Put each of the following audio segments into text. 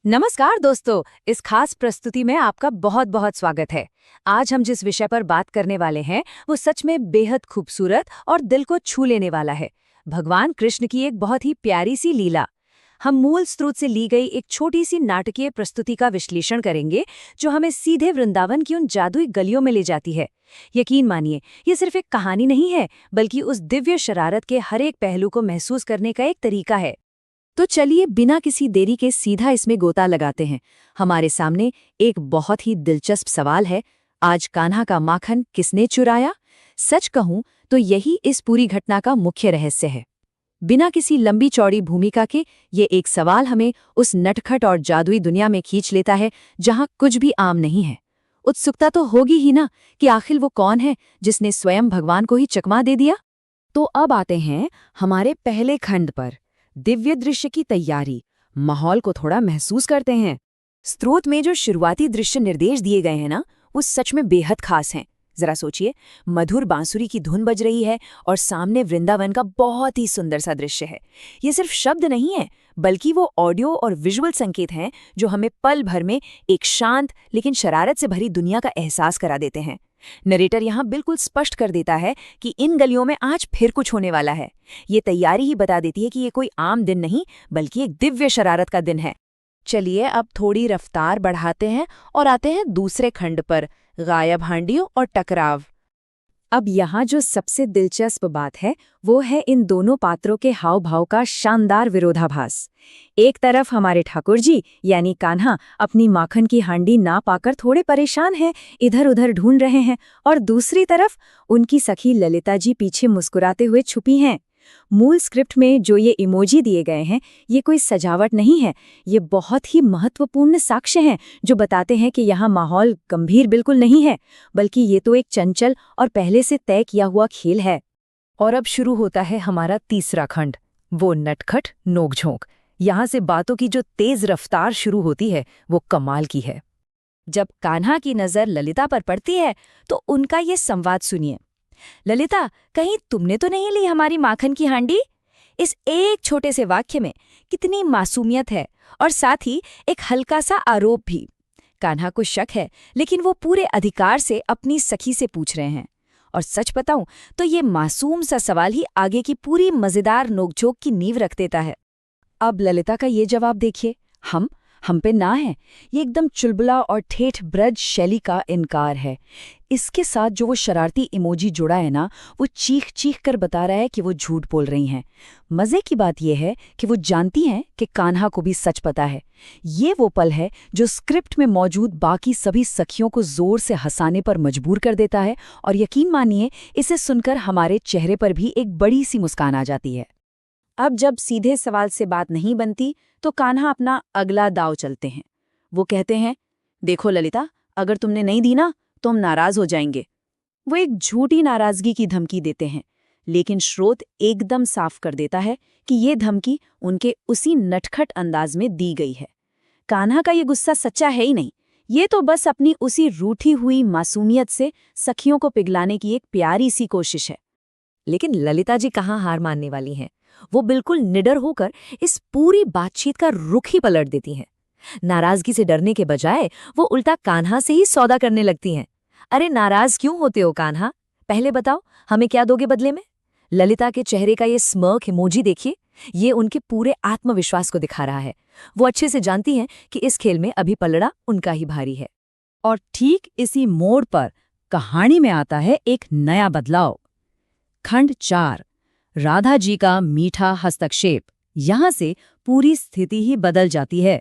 नमस्कार दोस्तों, इस खास प्रस्तुति में आपका बहुत बहुत स्वागत है। आज हम जिस विषय पर बात करने वाले हैं वो सच में बेहद खूबसूरत और दिल को छू लेने वाला है। भगवान कृष्ण की एक बहुत ही प्यारी सी लीला। हम मूल स्रोत से ली गई एक छोटी सी नाटकीय प्रस्तुति का विश्लेषण करेंगे जो हमें सीधे वृंदावन की उन जादुई गलियों में ले जाती है। यकीन मानिए, ये सिर्फ एक कहानी नहीं है, बल्कि उस दिव्य शरारत के हर एक पहलू को महसूस करने का एक तरीका है। तो चलिए बिना किसी देरी के सीधा इसमें गोता लगाते हैं। हमारे सामने एक बहुत ही दिलचस्प सवाल है, आज कान्हा का माखन किसने चुराया? सच कहूं तो यही इस पूरी घटना का मुख्य रहस्य है। बिना किसी लंबी चौड़ी भूमिका के ये एक सवाल हमें उस नटखट और जादुई दुनिया में खींच लेता है जहां कुछ भी आम नहीं है। उत्सुकता तो होगी ही ना कि आखिर वो कौन है जिसने स्वयं भगवान को ही चकमा दे दिया। तो अब आते हैं हमारे पहले खंड पर, दिव्य दृश्य की तैयारी। माहौल को थोड़ा महसूस करते हैं। स्रोत में जो शुरुआती दृश्य निर्देश दिए गए हैं ना, वो सच में बेहद खास हैं। जरा सोचिए, मधुर बांसुरी की धुन बज रही है और सामने वृंदावन का बहुत ही सुंदर सा दृश्य है। ये सिर्फ शब्द नहीं है, बल्कि वो ऑडियो और विजुअल संकेत हैं जो हमें पल भर में एक शांत लेकिन शरारत से भरी दुनिया का एहसास करा देते हैं। नरेटर यहाँ बिल्कुल स्पष्ट कर देता है कि इन गलियों में आज फिर कुछ होने वाला है। ये तैयारी ही बता देती है कि ये कोई आम दिन नहीं, बल्कि एक दिव्य शरारत का दिन है। चलिए अब थोड़ी रफ्तार बढ़ाते हैं और आते हैं दूसरे खंड पर, गायब हांडियों और टकराव। अब यहाँ जो सबसे दिलचस्प बात है वो है इन दोनों पात्रों के हाव भाव का शानदार विरोधाभास। एक तरफ हमारे ठाकुर जी यानी कान्हा अपनी माखन की हांडी ना पाकर थोड़े परेशान हैं, इधर उधर ढूंढ रहे हैं, और दूसरी तरफ उनकी सखी ललिता जी पीछे मुस्कुराते हुए छुपी हैं। मूल स्क्रिप्ट में जो ये इमोजी दिए गए हैं, ये कोई सजावट नहीं है, ये बहुत ही महत्वपूर्ण साक्ष्य हैं जो बताते हैं कि यहाँ माहौल गंभीर बिल्कुल नहीं है, बल्कि ये तो एक चंचल और पहले से तय किया हुआ खेल है। और अब शुरू होता है हमारा तीसरा खंड, वो नटखट नोकझोंक। यहाँ से बातों की जो तेज रफ्तार शुरू होती है वो कमाल की है। जब कान्हा की नज़र ललिता पर पड़ती है तो उनका ये संवाद सुनिए। ललिता, कहीं तुमने तो नहीं ली हमारी माखन की हांडी? इस एक छोटे से वाक्य में कितनी मासूमियत है और साथ ही एक हल्का सा आरोप भी। कान्हा को शक है, लेकिन वो पूरे अधिकार से अपनी सखी से पूछ रहे हैं। और सच बताऊं तो ये मासूम सा सवाल ही आगे की पूरी मजेदार नोकझोंक की नींव रख देता है। अब ललिता का ये जवाब देखिए, हम पे ना है। ये एकदम चुलबुला और ठेठ ब्रज शैली का इनकार है। इसके साथ जो वो शरारती इमोजी जुड़ा है ना, वो चीख चीख कर बता रहा है कि वो झूठ बोल रही हैं। मजे की बात यह है कि वो जानती हैं कि कान्हा को भी सच पता है। ये वो पल है जो स्क्रिप्ट में मौजूद बाकी सभी सखियों को जोर से हंसाने पर मजबूर कर देता है, और यकीन मानिए इसे सुनकर हमारे चेहरे पर भी एक बड़ी सी मुस्कान आ जाती है। अब जब सीधे सवाल से बात नहीं बनती तो कान्हा अपना अगला दाव चलते हैं। वो कहते हैं, देखो ललिता, अगर तुमने नहीं दी ना तो हम नाराज हो जाएंगे। वो एक झूठी नाराजगी की धमकी देते हैं, लेकिन स्रोत एकदम साफ कर देता है कि ये धमकी उनके उसी नटखट अंदाज में दी गई है। कान्हा का ये गुस्सा सच्चा है ही नहीं, ये तो बस अपनी उसी रूठी हुई मासूमियत से सखियों को पिघलाने की एक प्यारी सी कोशिश है। लेकिन ललिता जी कहाँ हार मानने वाली हैं। वो बिल्कुल निडर होकर इस पूरी बातचीत का रुख ही पलट देती हैं। नाराजगी से डरने के बजाय वो उल्टा कान्हा से ही सौदा करने लगती हैं। अरे नाराज क्यों होते हो कान्हा? पहले बताओ, हमें क्या दोगे बदले में? ललिता के चेहरे का ये स्मर्क इमोजी देखिए, ये उनके पूरे आत्मविश्वास को दिखा रहा है। वो अच्छे से जानती हैं कि इस खेल में अभी पलड़ा उनका ही भारी है। और ठीक इसी मोड़ पर कहानी में आता है एक नया बदलाव। खंड 4, राधा जी का मीठा हस्तक्षेप। यहाँ से पूरी स्थिति ही बदल जाती है।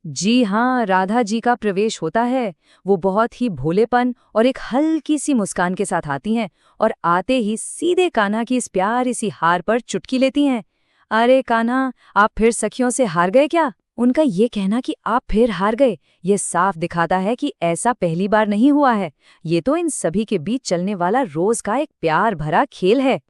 जी हाँ, राधा जी का प्रवेश होता है। वो बहुत ही भोलेपन और एक हल्की सी मुस्कान के साथ आती हैं और आते ही सीधे कान्हा की इस प्यारी सी हार पर चुटकी लेती हैं। अरे कान्हा, आप फिर सखियों से हार गए क्या? उनका ये कहना कि आप फिर हार गए, ये साफ दिखाता है कि ऐसा पहली बार नहीं हुआ है। ये तो इन सभी के बीच चलने वाला रोज का एक प्यार भरा खेल है।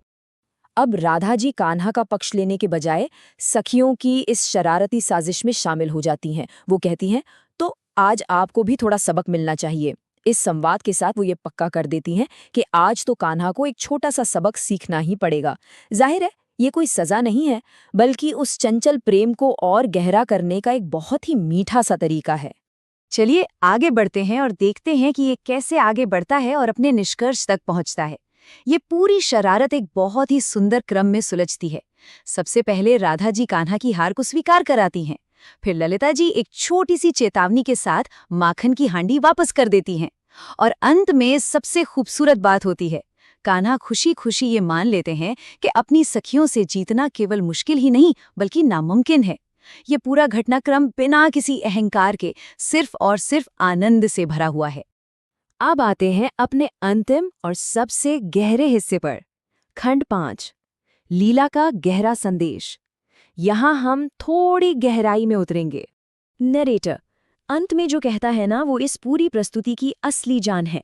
अब राधा जी कान्हा का पक्ष लेने के बजाय सखियों की इस शरारती साजिश में शामिल हो जाती हैं। वो कहती हैं, तो आज आपको भी थोड़ा सबक मिलना चाहिए। इस संवाद के साथ वो ये पक्का कर देती हैं कि आज तो कान्हा को एक छोटा सा सबक सीखना ही पड़ेगा। जाहिर है ये कोई सजा नहीं है, बल्कि उस चंचल प्रेम को और गहरा करने का एक बहुत ही मीठा सा तरीका है। चलिए आगे बढ़ते हैं और देखते हैं कि ये कैसे आगे बढ़ता है और अपने निष्कर्ष तक पहुंचता है। ये पूरी शरारत एक बहुत ही सुंदर क्रम में सुलझती है। सबसे पहले राधा जी कान्हा की हार को स्वीकार कराती हैं। फिर ललिता जी एक छोटी सी चेतावनी के साथ माखन की हांडी वापस कर देती हैं। और अंत में सबसे खूबसूरत बात होती है। कान्हा खुशी खुशी ये मान लेते हैं कि अपनी सखियों से जीतना केवल मुश्किल ही नहीं बल्कि नामुमकिन है। ये पूरा घटनाक्रम बिना किसी अहंकार के सिर्फ और सिर्फ आनंद से भरा हुआ है। अब आते हैं अपने अंतिम और सबसे गहरे हिस्से पर। खंड 5, लीला का गहरा संदेश। यहाँ हम थोड़ी गहराई में उतरेंगे। नरेटर अंत में जो कहता है ना, वो इस पूरी प्रस्तुति की असली जान है।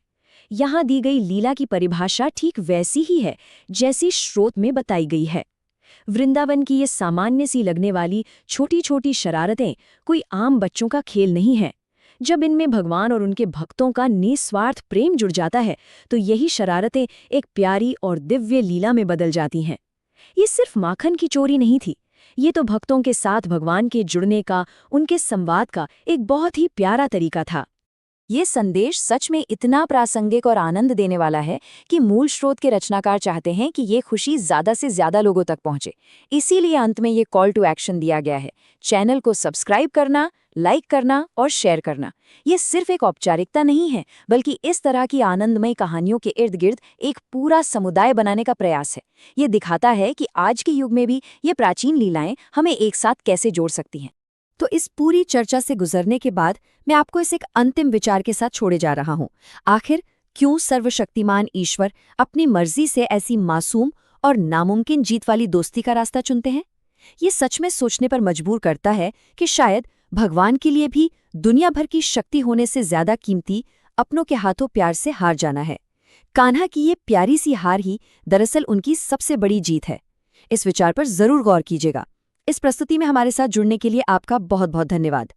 यहाँ दी गई लीला की परिभाषा ठीक वैसी ही है जैसी स्रोत में बताई गई है। वृंदावन की ये सामान्य सी लगने वाली छोटी छोटी शरारतें कोई आम बच्चों का खेल नहीं है। जब इनमें भगवान और उनके भक्तों का निस्वार्थ प्रेम जुड़ जाता है तो यही शरारतें एक प्यारी और दिव्य लीला में बदल जाती हैं। ये सिर्फ माखन की चोरी नहीं थी, ये तो भक्तों के साथ भगवान के जुड़ने का, उनके संवाद का एक बहुत ही प्यारा तरीका था। ये संदेश सच में इतना प्रासंगिक और आनंद देने वाला है कि मूल स्रोत के रचनाकार चाहते हैं कि ये खुशी ज़्यादा से ज़्यादा लोगों तक पहुंचे। इसीलिए अंत में ये कॉल टू एक्शन दिया गया है, चैनल को सब्सक्राइब करना, लाइक करना और शेयर करना। ये सिर्फ एक औपचारिकता नहीं है, बल्कि इस तरह की आनंदमय कहानियों के इर्द गिर्द एक पूरा समुदाय बनाने का प्रयास है। ये दिखाता है कि आज के युग में भी ये प्राचीन लीलाएं हमें एक साथ कैसे जोड़ सकती हैं। तो इस पूरी चर्चा से गुजरने के बाद मैं आपको इस एक अंतिम विचार के साथ छोड़े जा रहा हूँ। आखिर क्यों सर्वशक्तिमान ईश्वर अपनी मर्जी से ऐसी मासूम और नामुमकिन जीत वाली दोस्ती का रास्ता चुनते हैं? ये सच में सोचने पर मजबूर करता है कि शायद भगवान के लिए भी दुनिया भर की शक्ति होने से ज्यादा कीमती अपनों के हाथों प्यार से हार जाना है। कान्हा की ये प्यारी सी हार ही दरअसल उनकी सबसे बड़ी जीत है। इस विचार पर जरूर गौर कीजिएगा। इस प्रस्तुति में हमारे साथ जुड़ने के लिए आपका बहुत बहुत धन्यवाद।